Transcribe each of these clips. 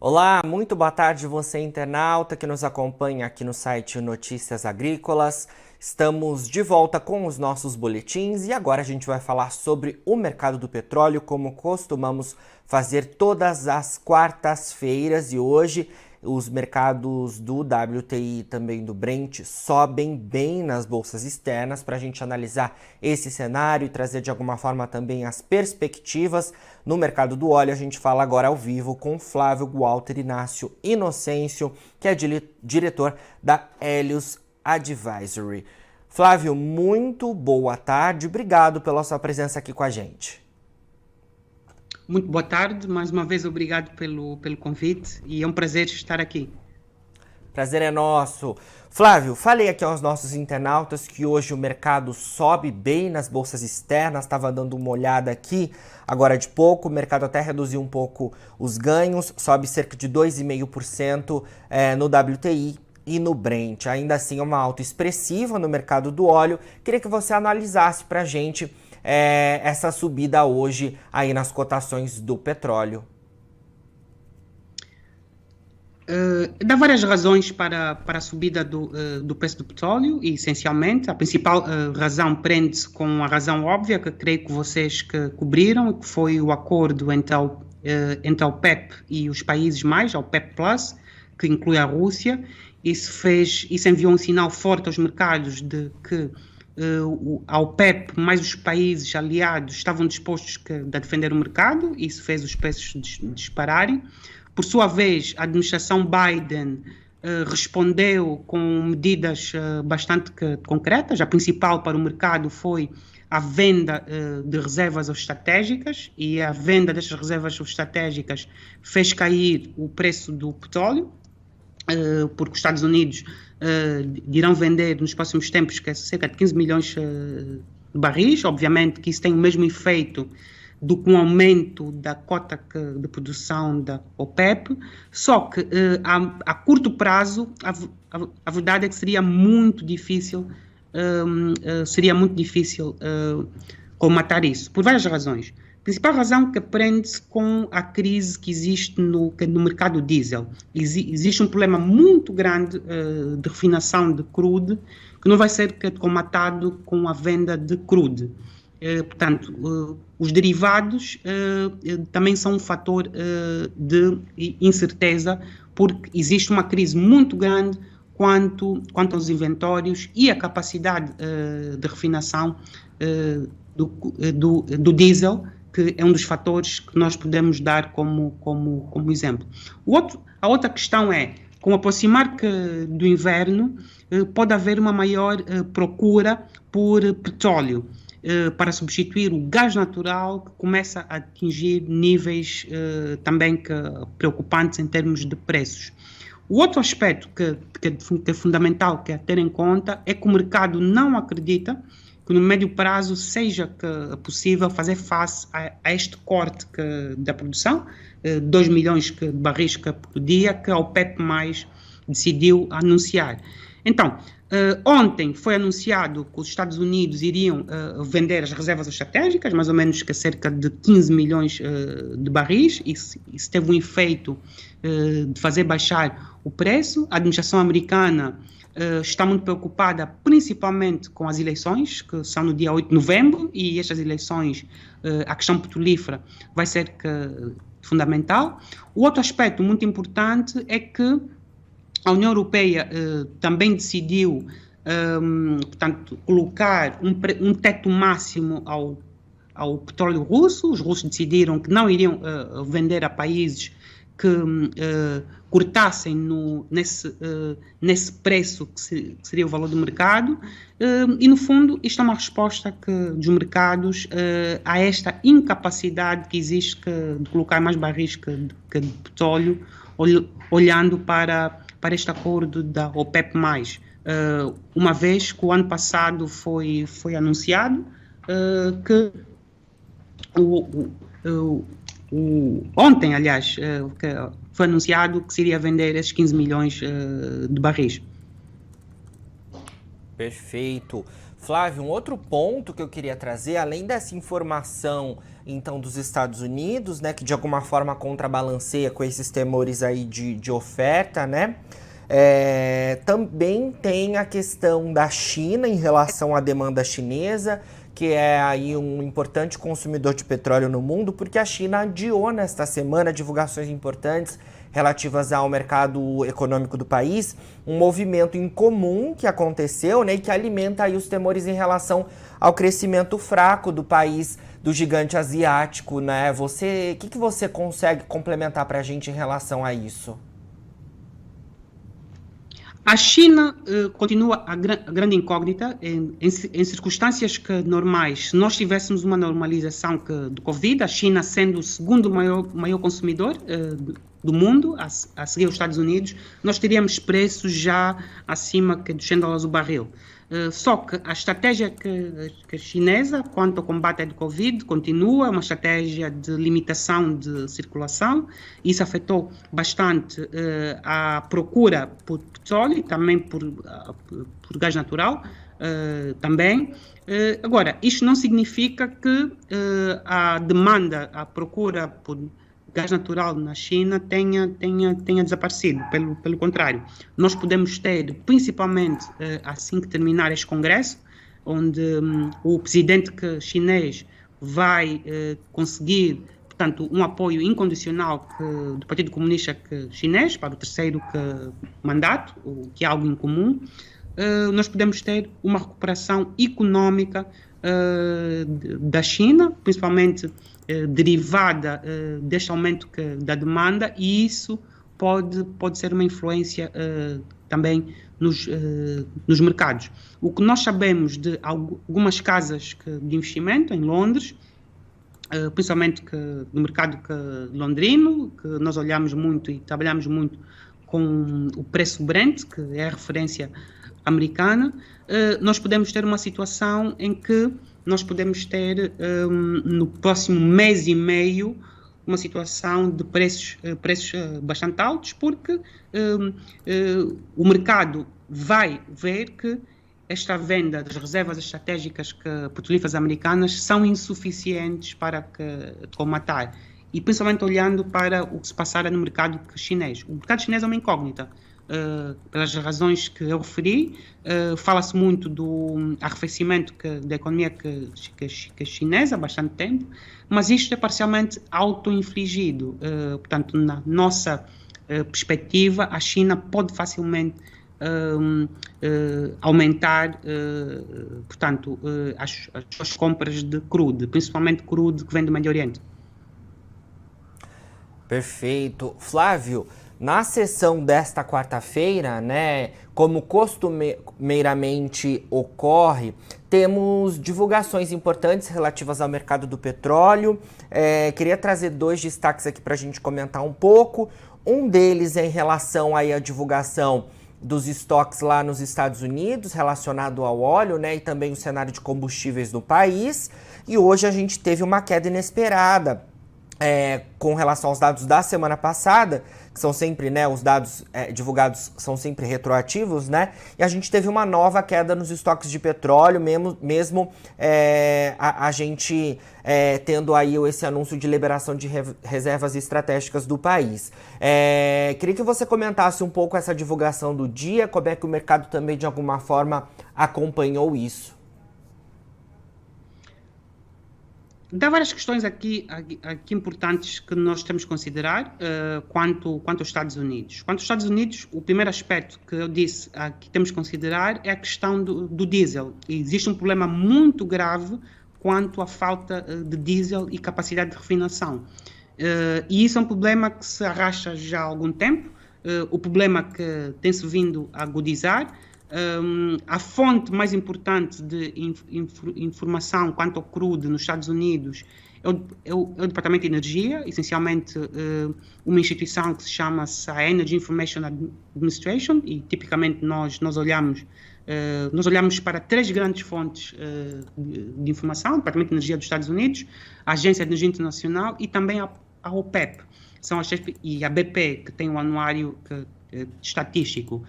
Olá, muito boa tarde você internauta que nos acompanha aqui no site Notícias Agrícolas. Estamos de volta com os nossos boletins e agora a gente vai falar sobre o mercado do petróleo, como costumamos fazer todas as quartas-feiras, e hoje os mercados do WTI e também do Brent sobem bem nas bolsas externas para a gente analisar esse cenário e trazer de alguma forma também as perspectivas. No mercado do óleo, a gente fala agora ao vivo com Flávio Walter Inácio Inocêncio, que é diretor da Helios Advisory. Flávio, muito boa tarde, obrigado pela sua presença aqui com a gente. Muito boa tarde, mais uma vez obrigado pelo convite e é um prazer estar aqui. Prazer é nosso. Flávio, falei aqui aos nossos internautas que hoje o mercado sobe bem nas bolsas externas, estava dando uma olhada aqui agora de pouco, o mercado até reduziu um pouco os ganhos, sobe cerca de 2,5% no WTI e no Brent. Ainda assim é uma alta expressiva no mercado do óleo. Queria que você analisasse para a gente essa subida hoje aí nas cotações do petróleo. Dá várias razões para a subida do preço do petróleo e, essencialmente, a principal razão prende-se com a razão óbvia, que creio que vocês que cobriram, que foi o acordo entre a OPEP e os países mais, a OPEP+, que inclui a Rússia. Isso enviou um sinal forte aos mercados de que a OPEP mais os países aliados estavam dispostos a defender o mercado, e isso fez os preços dispararem. Por sua vez, a administração Biden respondeu com medidas bastante concretas. A principal para o mercado foi a venda de reservas estratégicas, e a venda destas reservas estratégicas fez cair o preço do petróleo, porque os Estados Unidos irão vender nos próximos tempos cerca de 15 milhões de barris. Obviamente que isso tem o mesmo efeito do que um aumento da cota de produção da OPEP, só que a curto prazo a verdade é que seria muito difícil colmatar isso, por várias razões. A principal razão que prende-se com a crise que existe no mercado diesel. Existe um problema muito grande de refinação de crude, que não vai ser colmatado com a venda de crude. Portanto, os derivados também são um fator de incerteza, porque existe uma crise muito grande quanto aos inventórios e a capacidade de refinação do diesel, que é um dos fatores que nós podemos dar como exemplo. A outra questão é, com o aproximar do inverno, pode haver uma maior procura por petróleo, para substituir o gás natural, que começa a atingir níveis também preocupantes em termos de preços. O outro aspecto que é fundamental, que é ter em conta, é que o mercado não acredita que no médio prazo seja possível fazer face a este corte da produção, 2 milhões de barris por dia, que a OPEP+ decidiu anunciar. Então, ontem foi anunciado que os Estados Unidos iriam vender as reservas estratégicas, mais ou menos cerca de 15 milhões de barris. Isso teve um efeito de fazer baixar o preço. A administração americana está muito preocupada principalmente com as eleições, que são no dia 8 de novembro, e estas eleições, a questão petrolífera vai ser fundamental. O outro aspecto muito importante é que a União Europeia também decidiu, portanto, colocar um teto máximo ao petróleo russo. Os russos decidiram que não iriam vender a países que cortassem nesse preço que seria o valor do mercado, e no fundo isto é uma resposta dos mercados a esta incapacidade que existe de colocar mais barris de petróleo, olhando para este acordo da OPEP+. Uma vez que o ano passado foi anunciado que ontem, aliás, que foi anunciado que se iria vender esses 15 milhões de barris. Perfeito. Flávio, um outro ponto que eu queria trazer, além dessa informação, então, dos Estados Unidos, né, que de alguma forma contrabalanceia com esses temores aí de oferta, né, também tem a questão da China em relação à demanda chinesa, que é aí um importante consumidor de petróleo no mundo, porque a China adiou nesta semana divulgações importantes relativas ao mercado econômico do país, um movimento incomum que aconteceu, né, e que alimenta aí os temores em relação ao crescimento fraco do país, do gigante asiático, né? O que você consegue complementar para a gente em relação a isso? A China continua a grande incógnita em circunstâncias normais. Se nós tivéssemos uma normalização do Covid, a China sendo o segundo maior consumidor do mundo, a seguir os Estados Unidos, nós teríamos preços já acima dos $100 o barril. Só que a estratégia que chinesa quanto ao combate do Covid continua, uma estratégia de limitação de circulação. Isso afetou bastante a procura por petróleo e também por gás natural também. Agora, isto não significa que a demanda, a procura por gás natural na China tenha desaparecido, pelo contrário. Nós podemos ter, principalmente assim que terminar este congresso, onde o presidente chinês vai conseguir, portanto, um apoio incondicional do Partido Comunista Chinês para o terceiro mandato, o que é algo incomum, nós podemos ter uma recuperação económica da China, principalmente derivada deste aumento da demanda, e isso pode ser uma influência também nos mercados. O que nós sabemos de algumas casas de investimento em Londres, principalmente no mercado londrino, que nós olhamos muito e trabalhamos muito com o preço Brent, que é a referência americana, nós podemos ter uma situação em que nós podemos ter no próximo mês e meio uma situação de preços bastante altos, porque o mercado vai ver que esta venda das reservas estratégicas petrolíferas americanas são insuficientes para colmatar. E principalmente olhando para o que se passara no mercado chinês. O mercado chinês é uma incógnita. Pelas razões que eu referi, fala-se muito do arrefecimento da economia chinesa há bastante tempo, mas isto é parcialmente auto-infligido. Portanto, na nossa perspectiva, a China pode facilmente aumentar, portanto, as suas compras de crude, principalmente crude que vem do Médio Oriente. Perfeito. Flávio, na sessão desta quarta-feira, né, como costumeiramente ocorre, temos divulgações importantes relativas ao mercado do petróleo. Queria trazer 2 destaques aqui para a gente comentar um pouco. Um deles é em relação aí à divulgação dos estoques lá nos Estados Unidos, relacionado ao óleo, né, e também o cenário de combustíveis no país. E hoje a gente teve uma queda inesperada com relação aos dados da semana passada, que são sempre, né, os dados divulgados são sempre retroativos, né, e a gente teve uma nova queda nos estoques de petróleo, mesmo a gente tendo aí esse anúncio de liberação de reservas estratégicas do país. Queria que você comentasse um pouco essa divulgação do dia, como é que o mercado também de alguma forma acompanhou isso. Há várias questões aqui importantes que nós temos que considerar quanto aos Estados Unidos. Quanto aos Estados Unidos, o primeiro aspecto que eu disse que temos que considerar é a questão do diesel. Existe um problema muito grave quanto à falta de diesel e capacidade de refinação. E isso é um problema que se arrasta já há algum tempo, o problema que tem-se vindo a agudizar. A fonte mais importante de informação quanto ao crude nos Estados Unidos é o Departamento de Energia, essencialmente uma instituição que se chama a Energy Information Administration, e tipicamente nós olhamos para 3 grandes fontes de informação: o Departamento de Energia dos Estados Unidos, a Agência de Energia Internacional e também a OPEP, e a BP, que tem um anuário estatístico.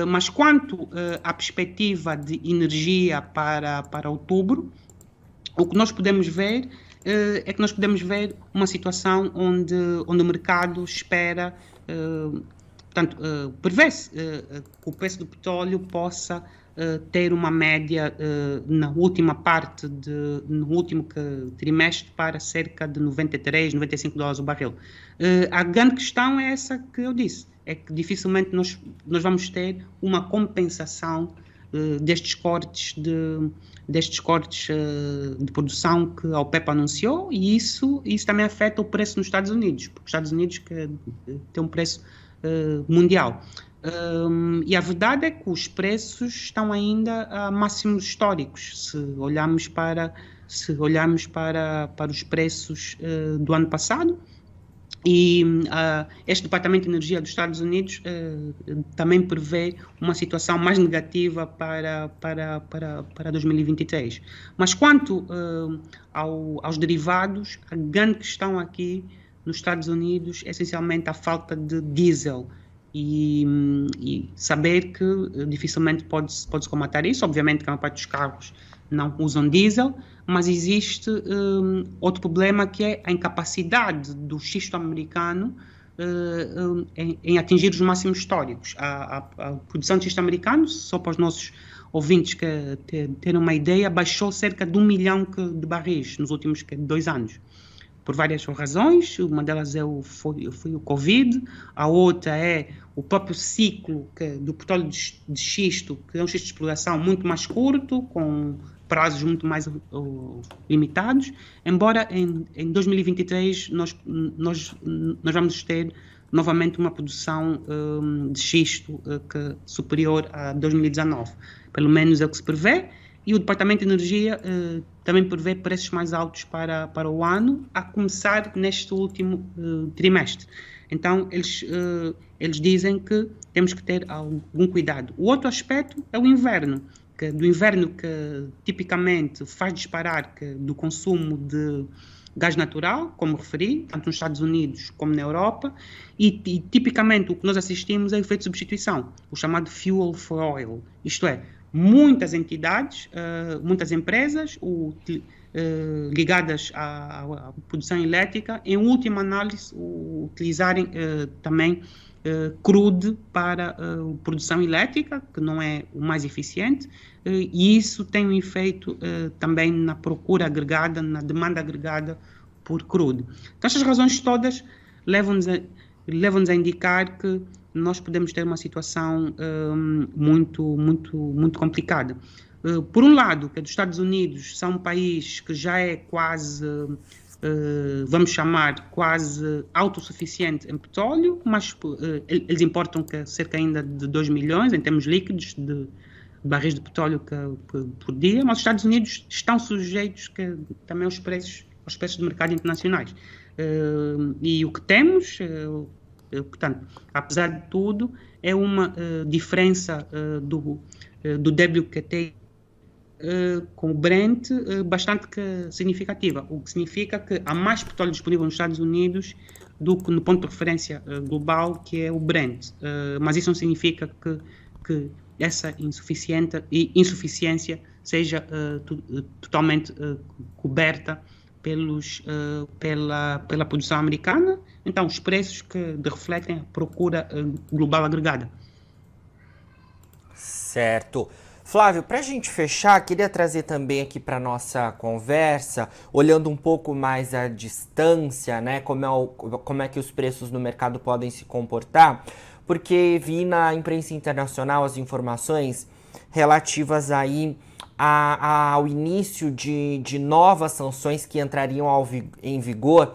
Mas quanto à perspectiva de energia para outubro, o que nós podemos ver é que nós podemos ver uma situação onde o mercado espera, portanto, prevê-se que o preço do petróleo possa ter uma média na última parte, no último trimestre, para cerca de 93, 95 dólares o barril. A grande questão é essa que eu disse, é que dificilmente nós vamos ter uma compensação destes cortes de produção que a OPEP anunciou, e isso também afeta o preço nos Estados Unidos, porque os Estados Unidos tem um preço mundial. E a verdade é que os preços estão ainda a máximos históricos. Se olharmos para os preços do ano passado, e este Departamento de Energia dos Estados Unidos também prevê uma situação mais negativa para 2023. Mas quanto aos derivados, a grande questão aqui nos Estados Unidos é essencialmente a falta de diesel, e saber que dificilmente pode-se combater isso. Obviamente que a maior parte dos carros não usam diesel, mas existe outro problema, que é a incapacidade do xisto americano em atingir os máximos históricos. A produção de xisto americano, só para os nossos ouvintes terem uma ideia, baixou cerca de 1 milhão de barris nos últimos 2 anos. Por várias razões, uma delas foi o Covid, a outra é o próprio ciclo do petróleo de xisto, que é um xisto de exploração muito mais curto, com prazos muito mais limitados, embora em 2023 nós vamos ter novamente uma produção de xisto superior a 2019, pelo menos é o que se prevê. E o Departamento de Energia também prevê preços mais altos para o ano, a começar neste último trimestre. Então, eles dizem que temos que ter algum cuidado. O outro aspecto é o inverno, do inverno, que tipicamente faz disparar do consumo de gás natural, como referi, tanto nos Estados Unidos como na Europa, e tipicamente o que nós assistimos é o efeito de substituição, o chamado fuel for oil, isto é, muitas entidades, muitas empresas ligadas à produção elétrica, em última análise, utilizarem também crude para produção elétrica, que não é o mais eficiente, e isso tem um efeito também na procura agregada, na demanda agregada por crude. Então, estas razões todas levam-nos a indicar que nós podemos ter uma situação muito complicada. Por um lado, que os Estados Unidos são um país que já é quase, vamos chamar, quase autossuficiente em petróleo, mas eles importam cerca ainda de 2 milhões, em termos líquidos, de barris de petróleo por dia, mas os Estados Unidos estão sujeitos também aos preços de mercado internacionais. E o que temos... portanto, apesar de tudo, é uma diferença do WTI com o Brent bastante significativa, o que significa que há mais petróleo disponível nos Estados Unidos do que no ponto de referência global, que é o Brent. Mas isso não significa que essa insuficiência seja totalmente coberta pela produção americana. Então, os preços que refletem a procura global agregada. Certo. Flávio, para a gente fechar, queria trazer também aqui para a nossa conversa, olhando um pouco mais à distância, né, como é que os preços no mercado podem se comportar, porque vi na imprensa internacional as informações relativas aí ao início de novas sanções que entrariam em vigor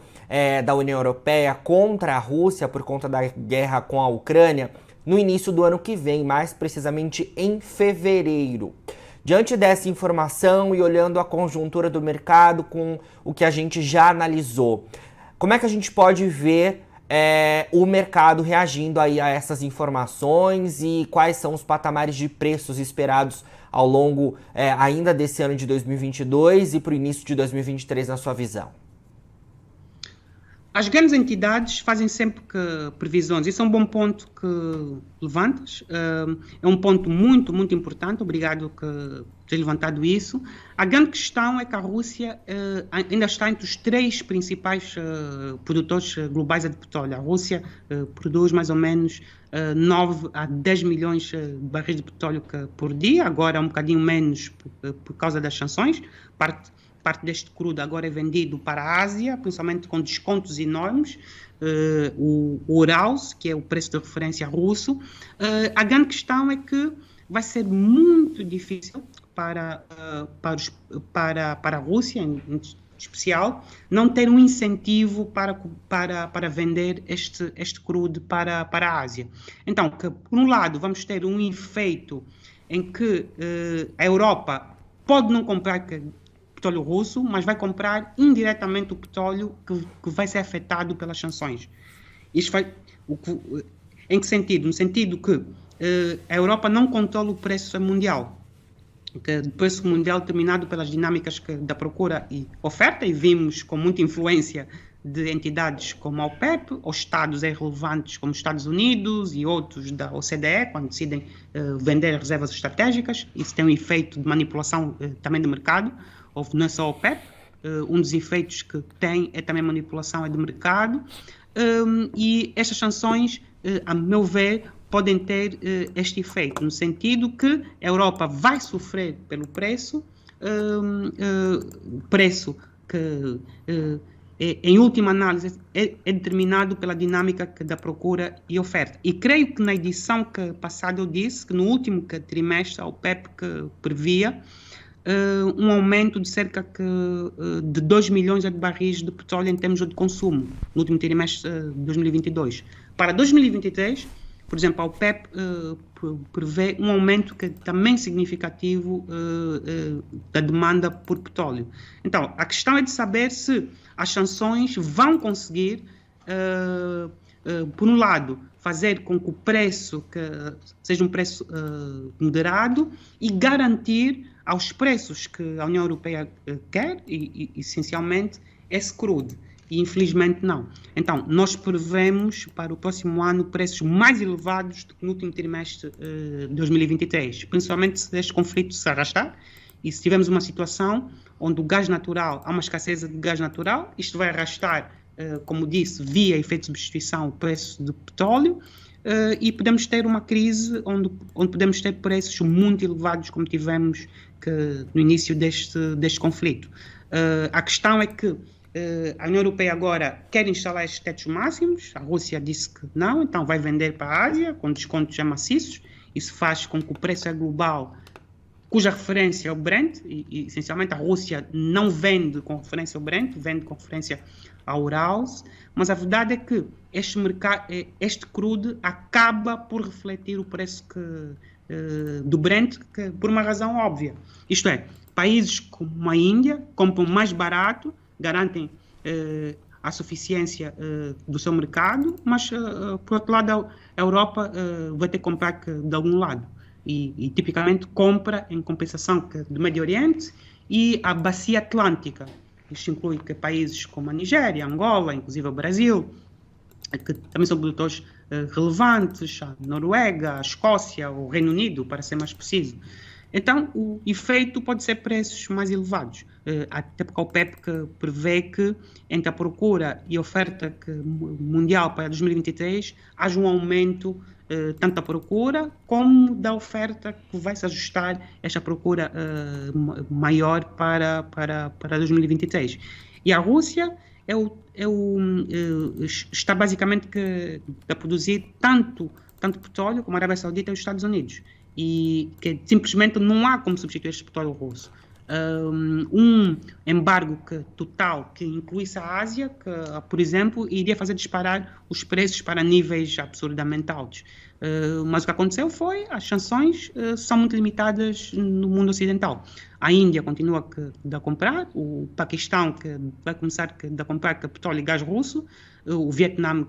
da União Europeia contra a Rússia por conta da guerra com a Ucrânia no início do ano que vem, mais precisamente em fevereiro. Diante dessa informação e olhando a conjuntura do mercado com o que a gente já analisou, como é que a gente pode ver o mercado reagindo aí a essas informações e quais são os patamares de preços esperados ao longo ainda desse ano de 2022 e para o início de 2023 na sua visão? As grandes entidades fazem sempre previsões. Isso é um bom ponto que levantas. É um ponto muito, muito importante. Obrigado por ter levantado isso. A grande questão é que a Rússia ainda está entre os 3 principais produtores globais de petróleo. A Rússia produz mais ou menos 9 a 10 milhões de barris de petróleo por dia. Agora é um bocadinho menos por causa das sanções. Parte deste crudo agora é vendido para a Ásia, principalmente com descontos enormes, o Urals, que é o preço de referência russo. A grande questão é que vai ser muito difícil para a Rússia, em especial, não ter um incentivo para vender este crudo para a Ásia. Então, por um lado, vamos ter um efeito em que a Europa pode não comprar petróleo russo, mas vai comprar indiretamente o petróleo que vai ser afetado pelas sanções. Em que sentido? No sentido que a Europa não controla o preço mundial. O preço mundial determinado pelas dinâmicas da procura e oferta, e vimos com muita influência de entidades como a OPEP, ou estados relevantes como os Estados Unidos e outros da OCDE, quando decidem vender reservas estratégicas. Isso tem um efeito de manipulação também do mercado. Não é só a OPEP, um dos efeitos que tem é também a manipulação de mercado, e estas sanções, a meu ver, podem ter este efeito, no sentido que a Europa vai sofrer pelo preço que, em última análise, é determinado pela dinâmica da procura e oferta. E creio que na edição passada eu disse que no último trimestre a OPEP previa um aumento de cerca de 2 milhões de barris de petróleo em termos de consumo, no último trimestre de 2022. Para 2023, por exemplo, a OPEP prevê um aumento também significativo da demanda por petróleo. Então, a questão é de saber se as sanções vão conseguir, por um lado, fazer com que o preço seja um preço moderado e garantir aos preços que a União Europeia quer, e essencialmente, esse crudo. E infelizmente não. Então, nós prevemos para o próximo ano preços mais elevados do que no último trimestre de 2023, principalmente se este conflito se arrastar e se tivermos uma situação onde o gás natural, há uma escassez de gás natural, isto vai arrastar, como disse, via efeito de substituição, o preço do petróleo, e podemos ter uma crise onde podemos ter preços muito elevados, como tivemos no início deste conflito. A questão é que a União Europeia agora quer instalar estes tetos máximos, a Rússia disse que não, então vai vender para a Ásia com descontos já maciços. Isso faz com que o preço global, cuja referência é o Brent, e essencialmente a Rússia não vende com referência ao Brent, vende com referência ao Urals, mas a verdade é que este crudo acaba por refletir o preço do Brent, por uma razão óbvia. Isto é, países como a Índia compram mais barato, garantem a suficiência do seu mercado, mas, por outro lado, a Europa vai ter que comprar de algum lado. E tipicamente compra em compensação do Médio Oriente e a Bacia Atlântica. Isto inclui países como a Nigéria, Angola, inclusive o Brasil, que também são produtores relevantes, a Noruega, a Escócia, o Reino Unido, para ser mais preciso. Então, o efeito pode ser preços mais elevados, até porque a OPEP prevê que entre a procura e a oferta mundial para 2023 haja um aumento tanto da procura como da oferta, que vai se ajustar esta procura maior para 2023. E a Rússia está basicamente a produzir tanto petróleo como a Arábia Saudita e os Estados Unidos. E que simplesmente não há como substituir este petróleo russo. Um embargo total que incluísse a Ásia, que, por exemplo, iria fazer disparar os preços para níveis absurdamente altos. Mas o que aconteceu foi, as sanções são muito limitadas no mundo ocidental. A Índia continua a comprar, o Paquistão que vai começar a comprar petróleo e gás russo, o Vietnã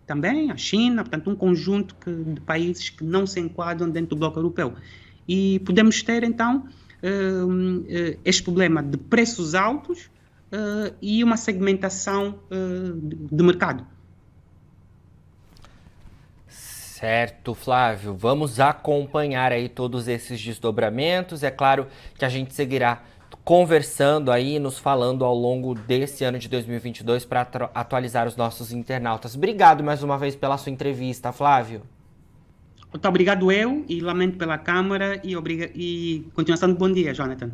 também, a China, portanto, um conjunto de países que não se enquadram dentro do bloco europeu. E podemos ter, então, este problema de preços altos, e uma segmentação de mercado. Certo, Flávio. Vamos acompanhar aí todos esses desdobramentos. É claro que a gente seguirá conversando aí, nos falando ao longo desse ano de 2022 para atualizar os nossos internautas. Obrigado mais uma vez pela sua entrevista, Flávio. Muito obrigado eu e lamento pela câmara e continuação de bom dia, Jonathan.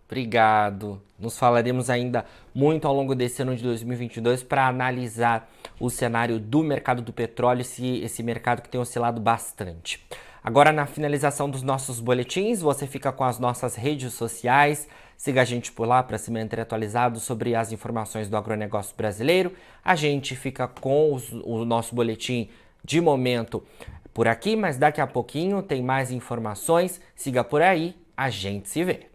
Obrigado. Nos falaremos ainda muito ao longo desse ano de 2022 para analisar o cenário do mercado do petróleo, esse mercado que tem oscilado bastante. Agora, na finalização dos nossos boletins, você fica com as nossas redes sociais. Siga a gente por lá para se manter atualizado sobre as informações do agronegócio brasileiro. A gente fica com o nosso boletim de momento por aqui, mas daqui a pouquinho tem mais informações. Siga por aí, a gente se vê.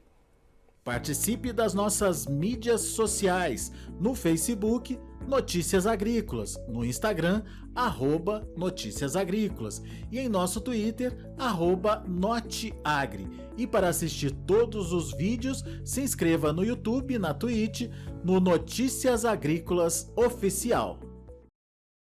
Participe das nossas mídias sociais, no Facebook, Notícias Agrícolas, no Instagram, @Notícias Agrícolas e em nosso Twitter, @Noteagri. E para assistir todos os vídeos, se inscreva no YouTube, na Twitch, no Notícias Agrícolas Oficial.